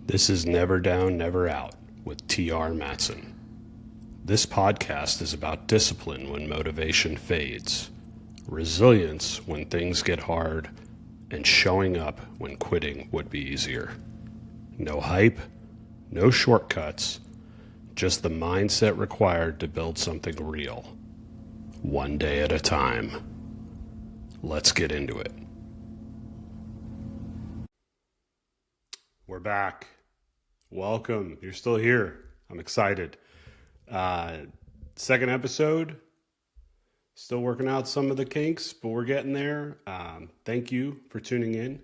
This is Never Down, Never Out with T.R. Matson. This podcast is about discipline when motivation fades, resilience when things get hard, and showing up when quitting would be easier. No hype, no shortcuts, just the mindset required to build something real. One day at a time. Let's get into it. We're back. Welcome. You're still here. I'm excited. Second episode. Still working out some of the kinks, but we're getting there. Thank you for tuning in.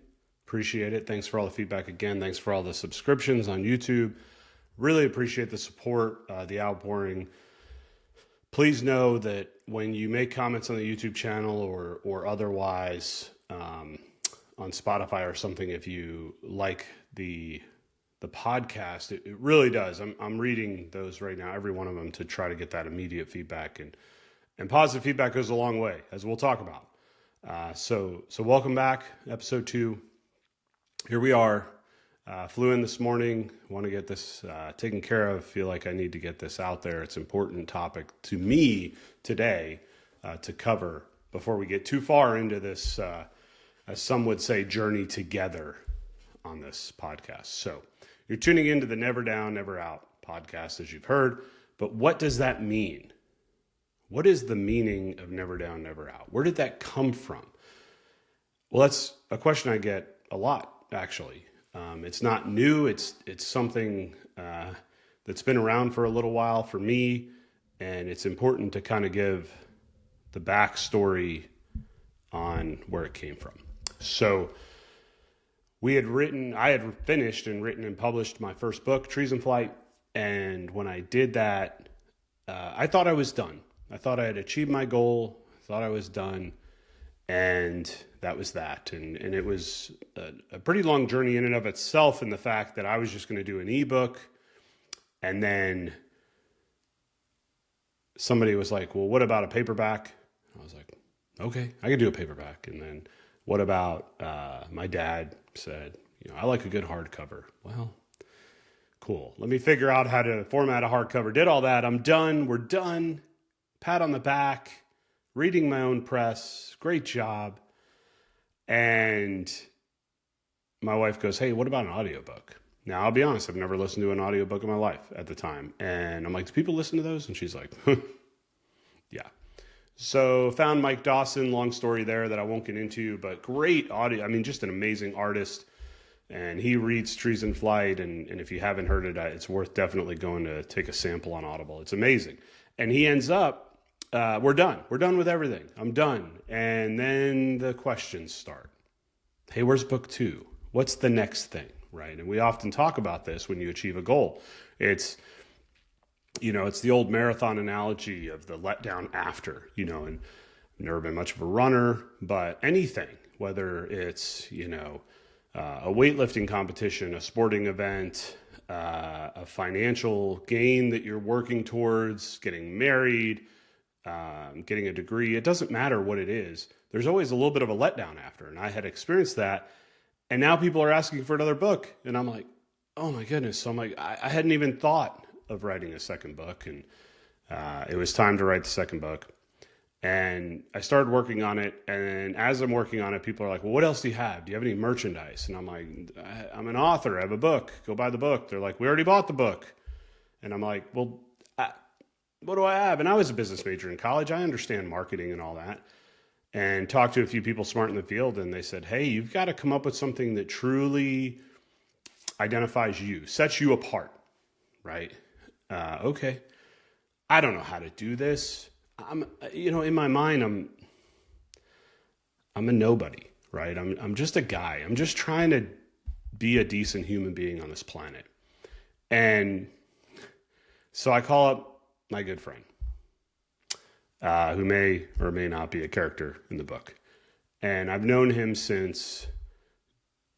Appreciate it. Thanks for all the feedback again. Thanks for all the subscriptions on YouTube. Really appreciate the support, the outpouring. Please know that when you make comments on the YouTube channel or otherwise on Spotify or something, if you like the podcast, it really does. I'm reading those right now, every one of them, to try to get that immediate feedback, and positive feedback goes a long way, as we'll talk about. So welcome back, episode 2. Here we are. Flew in this morning. Want to get this taken care of. Feel like I need to get this out there. It's an important topic to me today to cover before we get too far into this, as some would say, journey together on this podcast. So you're tuning into the Never Down, Never Out podcast, as you've heard. But what does that mean? What is the meaning of Never Down, Never Out? Where did that come from? Well, that's a question I get a lot, actually. It's not new. It's something that's been around for a little while for me, and it's important to kind of give the backstory on where it came from. So I had finished and written and published my first book, Trees in Flight, and when I did that, I thought I was done. I thought I had achieved my goal, thought I was done, and that was that. And it was a pretty long journey in and of itself, in the fact that I was just going to do an ebook. And then somebody was like, well, what about a paperback? I was like, okay, I could do a paperback. And then what about, my dad said, I like a good hardcover. Well, cool. Let me figure out how to format a hardcover. Did all that. I'm done. We're done. Pat on the back. Reading my own press. Great job. And my wife goes, hey, what about an audiobook? Now, I'll be honest, I've never listened to an audiobook in my life at the time. And I'm like, do people listen to those? And she's like, yeah. So found Mike Dawson, long story there that I won't get into, but great audio. I mean, just an amazing artist. And he reads Trees in Flight. And if you haven't heard it, it's worth definitely going to take a sample on Audible. It's amazing. And he ends up, we're done. We're done with everything. I'm done. And then the questions start. Hey, where's book 2? What's the next thing, right? And we often talk about this when you achieve a goal. It's the old marathon analogy of the letdown after, and I've never been much of a runner, but anything, whether it's, a weightlifting competition, a sporting event, a financial gain that you're working towards, getting married, getting a degree, it doesn't matter what it is. There's always a little bit of a letdown after. And I had experienced that. And now people are asking for another book. And I'm like, oh my goodness. So I'm like, I hadn't even thought of writing a second book. And it was time to write the second book. And I started working on it. And as I'm working on it, people are like, well, what else do you have? Do you have any merchandise? And I'm like, I'm an author. I have a book. Go buy the book. They're like, we already bought the book. And I'm like, well, what do I have? And I was a business major in college. I understand marketing and all that. And talked to a few people smart in the field, and they said, hey, you've got to come up with something that truly identifies you, sets you apart, right? Okay. I don't know how to do this. In my mind, I'm a nobody, right? I'm just a guy. I'm just trying to be a decent human being on this planet. And so I call up my good friend, who may or may not be a character in the book. And I've known him since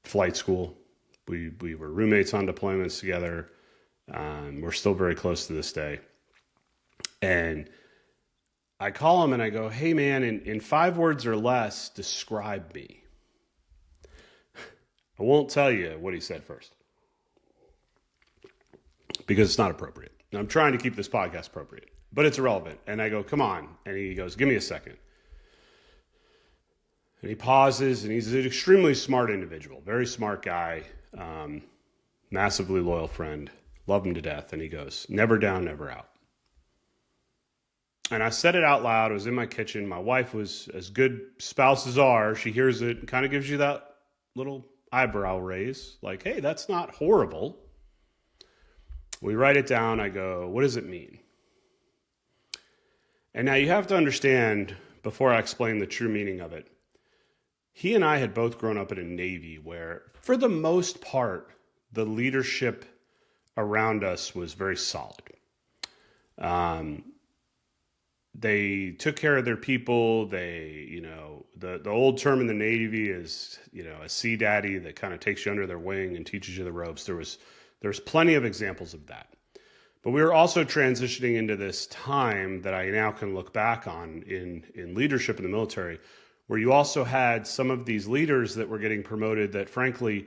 flight school. We were roommates on deployments together. We're still very close to this day. And I call him and I go, hey man, in 5 words or less, describe me. I won't tell you what he said first. because it's not appropriate. And I'm trying to keep this podcast appropriate, but it's irrelevant. And I go, come on. And he goes, give me a second. And he pauses, and he's an extremely smart individual, very smart guy, massively loyal friend, love him to death. And he goes, never down, never out. And I said it out loud. I was in my kitchen. My wife was, as good spouses are, she hears it and kind of gives you that little eyebrow raise, like, hey, that's not horrible. We write it down. I go, what does it mean? And now you have to understand, before I explain the true meaning of it, he and I had both grown up in a Navy where, for the most part, the leadership around us was very solid. They took care of their people. They, the old term in the Navy is, a sea daddy that kind of takes you under their wing and teaches you the ropes. There's plenty of examples of that. But we were also transitioning into this time that I now can look back on in leadership in the military, where you also had some of these leaders that were getting promoted that, frankly,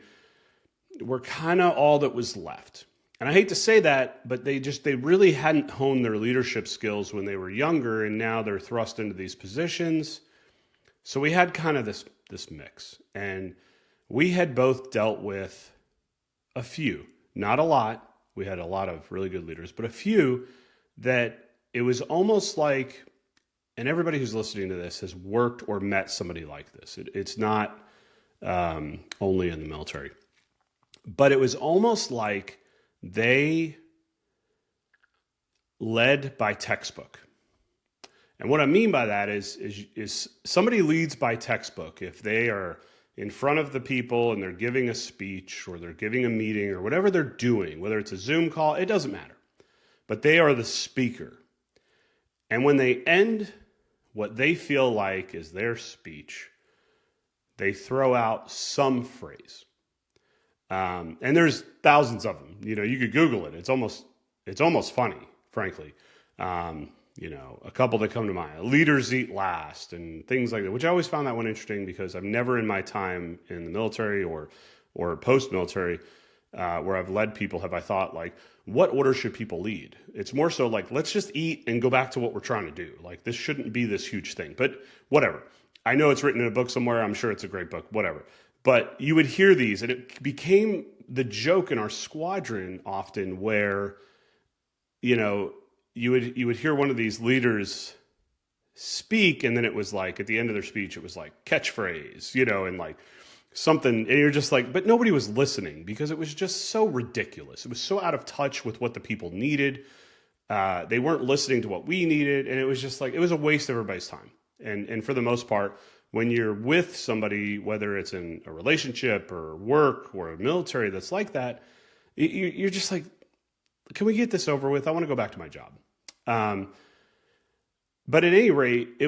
were kind of all that was left. And I hate to say that, but they really hadn't honed their leadership skills when they were younger, and now they're thrust into these positions. So we had kind of this mix. And we had both dealt with a few, not a lot. We had a lot of really good leaders, but a few that it was almost like, and everybody who's listening to this has worked or met somebody like this. It's not only in the military, but it was almost like they led by textbook. And what I mean by that is somebody leads by textbook if they are in front of the people and they're giving a speech or they're giving a meeting or whatever they're doing, whether it's a Zoom call, it doesn't matter. But they are the speaker. And when they end what they feel like is their speech, they throw out some phrase. And there's thousands of them. You could Google it. It's almost funny, frankly. A couple that come to mind: leaders eat last, and things like that, which I always found that one interesting because I've never in my time in the military or post-military where I've led people have I thought, like, what order should people lead? It's more so like, let's just eat and go back to what we're trying to do. Like, this shouldn't be this huge thing, but whatever. I know it's written in a book somewhere. I'm sure it's a great book, whatever. But you would hear these, and it became the joke in our squadron often where, you would hear one of these leaders speak, and then it was like, at the end of their speech, it was like catchphrase, and like something, and you're just like, but nobody was listening because it was just so ridiculous. It was so out of touch with what the people needed. They weren't listening to what we needed, and it was just like, it was a waste of everybody's time. And for the most part, when you're with somebody, whether it's in a relationship or work or a military that's like that, you're just like, can we get this over with? I want to go back to my job. But at any rate,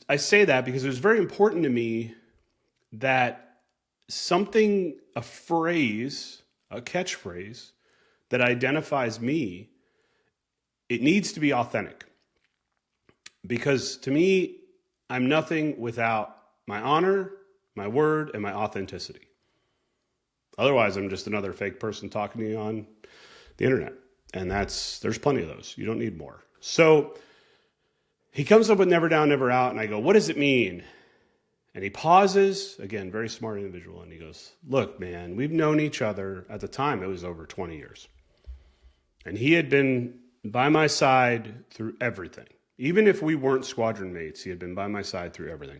I say that because it was very important to me that a phrase, a catchphrase that identifies me, it needs to be authentic. Because to me, I'm nothing without my honor, my word, and my authenticity. Otherwise, I'm just another fake person talking to you on the internet. And there's plenty of those. You don't need more. So he comes up with never down, never out. And I go, what does it mean? And he pauses, again, very smart individual. And he goes, look, man, we've known each other. At the time, it was over 20 years. And he had been by my side through everything. Even if we weren't squadron mates, he had been by my side through everything.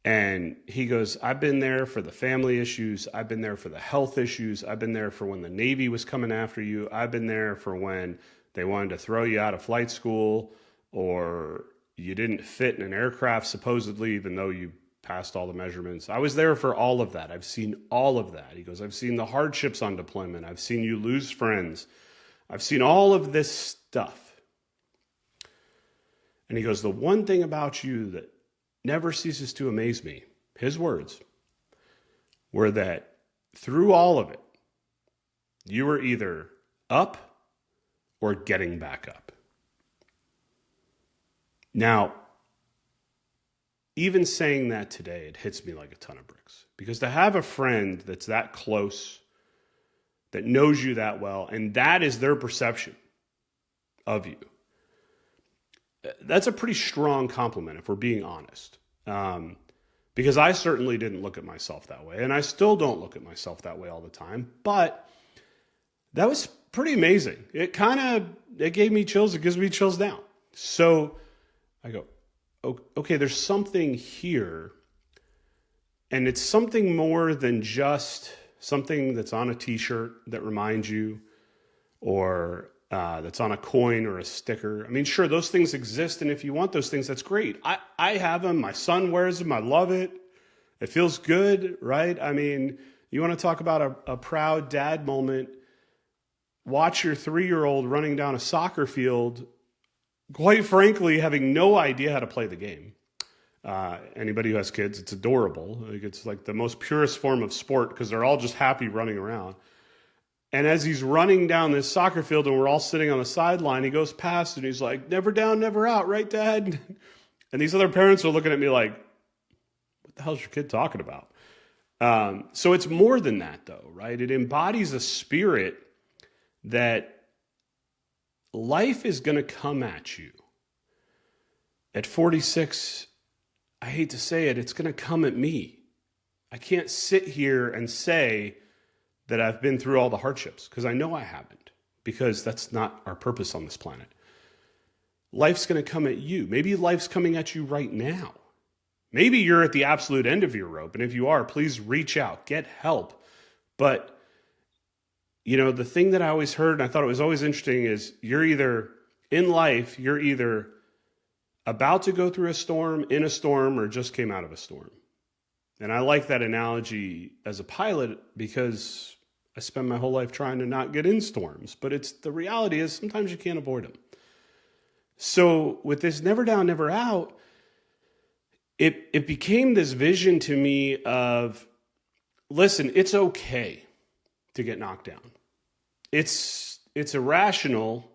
And he goes, I've been there for the family issues. I've been there for the health issues. I've been there for when the Navy was coming after you. I've been there for when they wanted to throw you out of flight school, or you didn't fit in an aircraft, supposedly, even though you passed all the measurements. I was there for all of that. I've seen all of that. He goes, I've seen the hardships on deployment. I've seen you lose friends. I've seen all of this stuff. And he goes, the one thing about you that never ceases to amaze me, his words, were that through all of it, you were either up or getting back up. Now, even saying that today, it hits me like a ton of bricks. Because to have a friend that's that close, that knows you that well, and that is their perception of you. That's a pretty strong compliment if we're being honest. Because I certainly didn't look at myself that way, and I still don't look at myself that way all the time, but that was pretty amazing. It gave me chills. It gives me chills now. So I go, okay, there's something here, and it's something more than just something that's on a t-shirt that reminds you, or that's on a coin or a sticker. I mean, sure, those things exist, and if you want those things, that's great. I have them. My son wears them. I love it. It feels good, right? I mean, you want to talk about a proud dad moment. Watch your 3-year-old running down a soccer field, quite frankly, having no idea how to play the game. Anybody who has kids, it's adorable. It's like the most purest form of sport because they're all just happy running around. And as he's running down this soccer field and we're all sitting on the sideline, he goes past and he's like, never down, never out, right, Dad? And these other parents are looking at me like, what the hell's your kid talking about? So it's more than that, though, right? It embodies a spirit that life is going to come at you. At 46, I hate to say it, it's going to come at me. I can't sit here and say that I've been through all the hardships because I know I haven't, because that's not our purpose on this planet. Life's going to come at you. Maybe life's coming at you right now. Maybe you're at the absolute end of your rope, and if you are, please reach out, get help. But, you know, the thing that I always heard, and I thought it was always interesting, is you're either about to go through a storm, in a storm, or just came out of a storm. And I like that analogy as a pilot because I spend my whole life trying to not get in storms. But the reality is sometimes you can't avoid them. So with this never down, never out, it became this vision to me of, listen, it's okay to get knocked down. It's irrational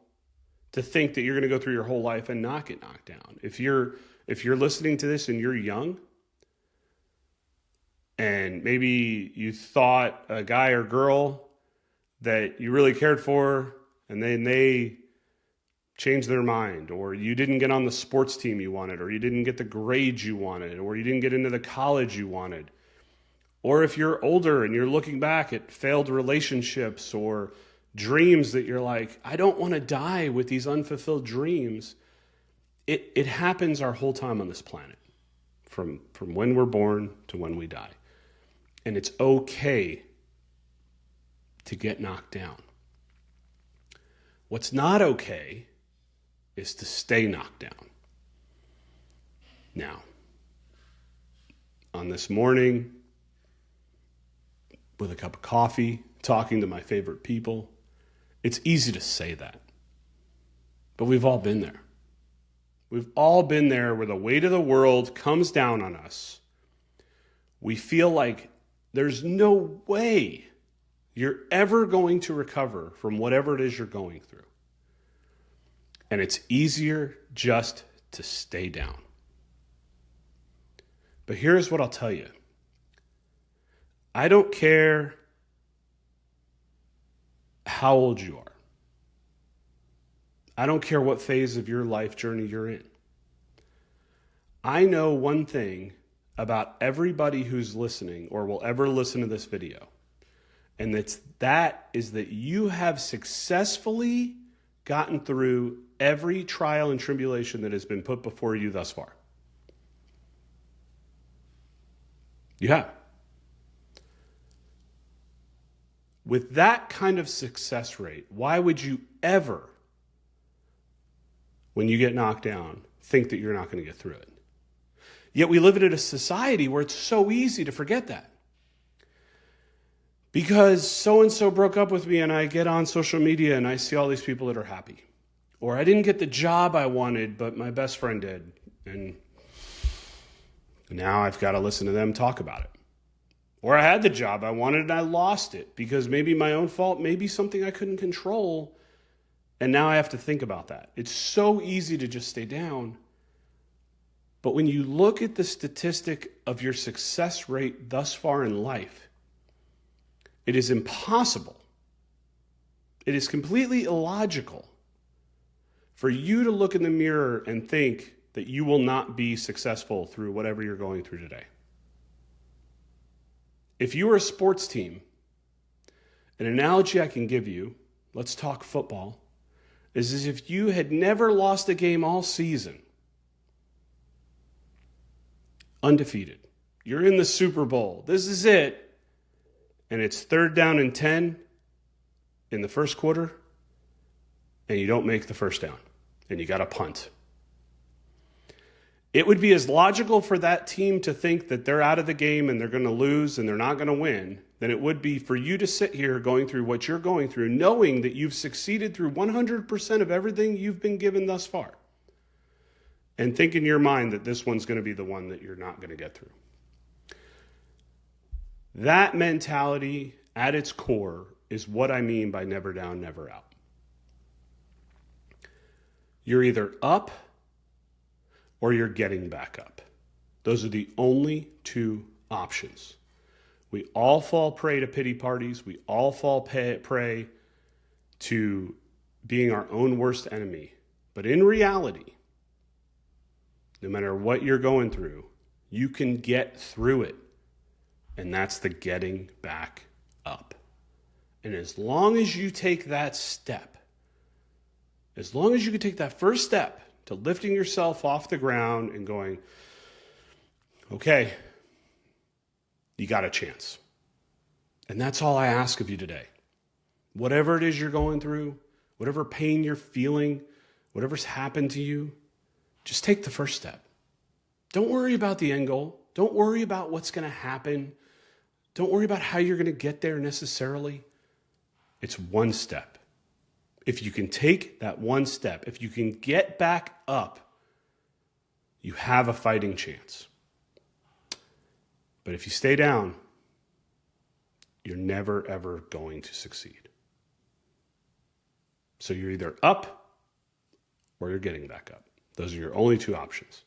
to think that you're going to go through your whole life and not get knocked down. If you're listening to this and you're young, and maybe you thought a guy or girl that you really cared for, and then they changed their mind, or you didn't get on the sports team you wanted, or you didn't get the grades you wanted, or you didn't get into the college you wanted. Or if you're older and you're looking back at failed relationships or dreams that you're like, I don't want to die with these unfulfilled dreams. It happens our whole time on this planet, from when we're born to when we die. And it's okay to get knocked down. What's not okay is to stay knocked down. Now, on this morning, with a cup of coffee, talking to my favorite people, it's easy to say that. But we've all been there. We've all been there where the weight of the world comes down on us. We feel like there's no way you're ever going to recover from whatever it is you're going through. And it's easier just to stay down. But here's what I'll tell you. I don't care how old you are. I don't care what phase of your life journey you're in. I know one thing about everybody who's listening or will ever listen to this video. And that is that you have successfully gotten through every trial and tribulation that has been put before you thus far. You have. With that kind of success rate, why would you ever, when you get knocked down, think that you're not going to get through it? Yet we live in a society where it's so easy to forget that. Because so-and-so broke up with me and I get on social media and I see all these people that are happy. Or I didn't get the job I wanted, but my best friend did. And now I've got to listen to them talk about it. Or I had the job I wanted and I lost it because maybe my own fault, maybe something I couldn't control. And now I have to think about that. It's so easy to just stay down. But when you look at the statistic of your success rate thus far in life, it is impossible It is completely illogical for you to look in the mirror and think that you will not be successful through whatever you're going through today. If you are a sports team, an analogy I can give you, let's talk football, is as if you had never lost a game all season. Undefeated. You're in the Super Bowl. This is it. And it's 3rd down and 10 in the first quarter, and you don't make the first down, and you got to punt. It would be as logical for that team to think that they're out of the game and they're going to lose and they're not going to win than it would be for you to sit here going through what you're going through, knowing that you've succeeded through 100% of everything you've been given thus far, and think in your mind that this one's going to be the one that you're not going to get through. That mentality at its core is what I mean by never down, never out. You're either up or you're getting back up. Those are the only two options. We all fall prey to pity parties. We all fall prey to being our own worst enemy. But in reality, no matter what you're going through, you can get through it. And that's the getting back up. And as long as you take that step, as long as you can take that first step to lifting yourself off the ground and going, okay, you got a chance. And that's all I ask of you today. Whatever it is you're going through, whatever pain you're feeling, whatever's happened to you, just take the first step. Don't worry about the end goal. Don't worry about what's going to happen. Don't worry about how you're going to get there necessarily. It's one step. If you can take that one step, if you can get back up, you have a fighting chance. But if you stay down, you're never, ever going to succeed. So you're either up or you're getting back up. Those are your only two options.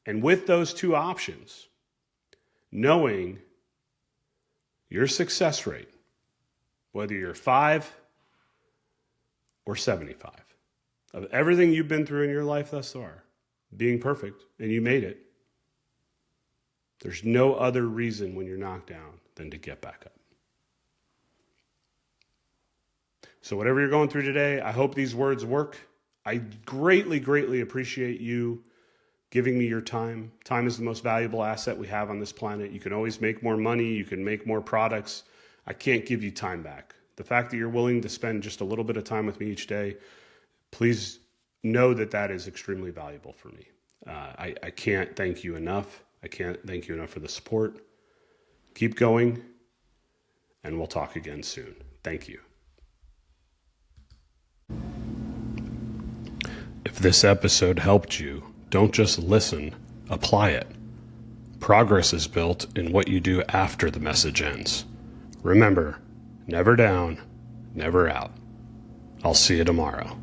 And with those two options, knowing your success rate, whether you're 5 or 75, of everything you've been through in your life thus far, being perfect, and you made it, there's no other reason when you're knocked down than to get back up. So whatever you're going through today, I hope these words work. I greatly, greatly appreciate you giving me your time. Time is the most valuable asset we have on this planet. You can always make more money. You can make more products. I can't give you time back. The fact that you're willing to spend just a little bit of time with me each day, please know that that is extremely valuable for me. I can't thank you enough. I can't thank you enough for the support. Keep going, and we'll talk again soon. Thank you. If this episode helped you, don't just listen, apply it. Progress is built in what you do after the message ends. Remember, never down, never out. I'll see you tomorrow.